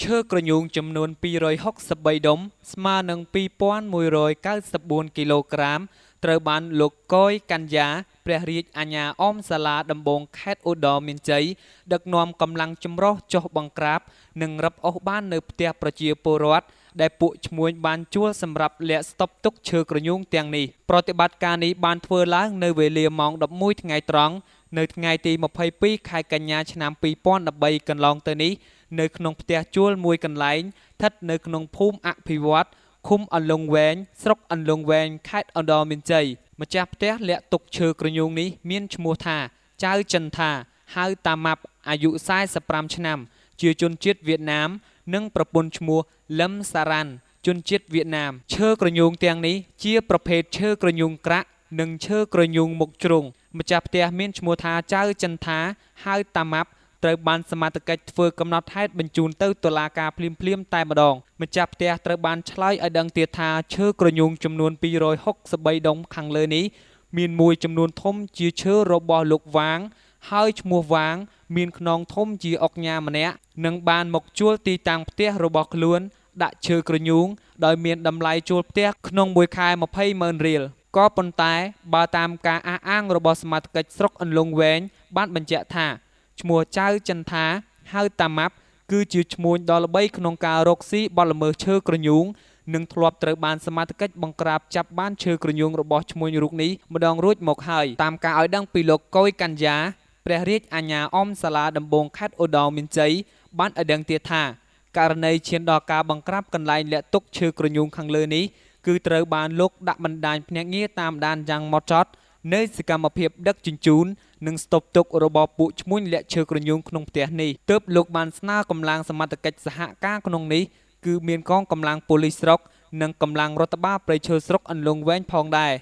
ឈើក្រញូងចំនួន263ដុំស្មើនឹង2194គីឡូក្រាមត្រូវបានលោកកយកញ្ញាព្រះរាជអាជ្ញាអមសាលាដំបងខេត្តឧត្តរមានជ័យដឹកនាំកម្លាំងចម្រុះចុះបង្ក្រាបនិងរឹបអូសបាននៅផ្ទះប្រជាពលរដ្ឋដែលពួកឈ្មួញបានជួលសម្រាប់លាក់ស្តុបទុកឈើក្រញូងទាំងនេះប្រតិបត្តិការនេះបានធ្វើឡើងនៅវេលាម៉ោង11ថ្ងៃត្រង់នៅថ្ងៃទី22ខែកញ្ញាឆ្នាំ2013កន្លងទៅនេះនៅក្នុងផ្ទះជួលមួយកន្លែងស្ថិតនៅក្នុងភូមិអភិវឌ្ឍឃុំអន្លង់វែងស្រុកអន្លង់វែងខេត្តឧត្តរមានជ័យម្ចាស់ផ្ទះលាក់ទុកឈើក្រញូងនេះមានឈ្មោះថាចៅចិនថាហៅតាម៉ាប់អាយុ45ឆ្នាំជាជនជាតិវៀតណាមនិងប្រពន្ធឈ្មោះលឹមសារ៉ាន់ជនជាតិវៀតណាមឈើក្រញូងទាំងនេះជាប្រភេទឈើក្រញូងក្រាក់និងឈើក្រញូងមុខជ្រុងម្ចាស់ផ្ទះមានឈ្មោះថាចៅចិនថាហៅតាម៉ាប់ត្រូវបានសមត្ថកិច្ចធ្វើកំណត់ហេតុបញ្ជូនទៅតុលាការភ្លាមតែម្ដងម្ចាស់ផ្ទះត្រូវបានឆ្លើយឲ្យដឹងទៀតថាឈើក្រញូងចំនួន263ដុំខាងលើនេះមានមួយចំនួនធំជាឈើរបស់លោកវាងហើយឈ្មោះវាងមានខ្នងធំជាអុកញ៉ាម្នាក់និងបានមកជួលទីតាំងផ្ទះរបស់ខ្លួនដាក់ឈើក្រញូងដោយមានតម្លៃជួលផ្ទះក្នុងមួយខែ200000រៀលក៏ប៉ុន្តែបើតាមការអះអាងរបស់សមាជិកស្រុកអន្លង់វែងបានបញ្ជាក់ថាឈ្មោះចៅចិនថាហៅតាម៉ាប់គឺជាឈ្មោះដ៏ល្បីក្នុងការរកស៊ីបទល្មើសឈើក្រញូងនិងធ្លាប់ត្រូវបានសមាជិកបង្ក្រាបចាប់បានឈើក្រញូងរបស់ឈ្មោះរូបនេះម្ដងរួចមកហើយតាមការឲ្យដឹងពីលោកកុយកញ្ញាព្រះរាជអាជ្ញាអមសាលាដំបងខេត្តឧត្តរមានជ័យបានឲ្យដឹងទៀតថាករណីឈានដល់ការបង្ក្រាបកន្លែងលាក់ទុកឈើក្រញូងខាងលើនេះគឺត្រូវបានលោកដាក់បណ្ដាញភ្នាក់ងារតាមដានយ៉ាងហ្មត់ចត់នៅសកម្មភាពដឹកជញ្ជូននិងស្តុបទុករបស់ពួកឈ្មួញលាក់ឈើក្រញូងក្នុងផ្ទះនេះទើបលោកបានស្នើកម្លាំងសមត្ថកិច្ចសហការក្នុងនេះគឺមានកងកម្លាំងប៉ូលីសស្រុកនិងកម្លាំងរដ្ឋបាលព្រៃឈើស្រុកអន្លង់វែងផងដែរ